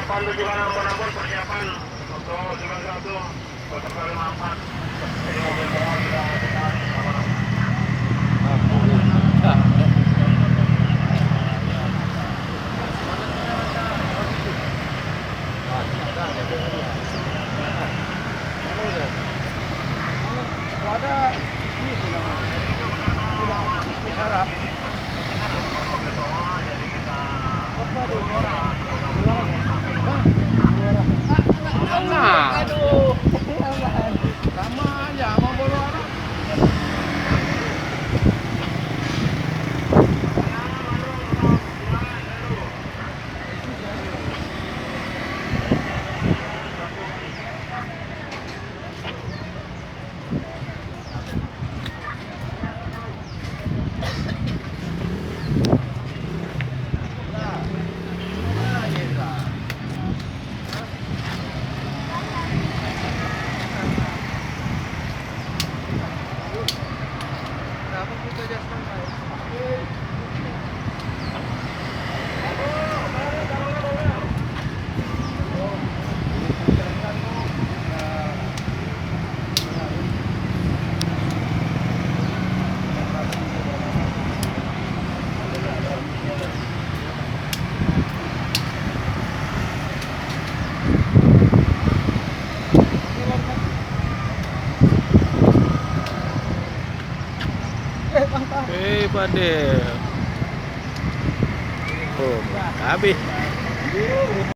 Pandu juga narapun persiapan untuk 91 peserta 54. Ini mobil bawah sudah ditarik sama. Ada ini sudah harap. Jadi kita Aduh, sama aja mau bawa orang. Pade. Oh, habis.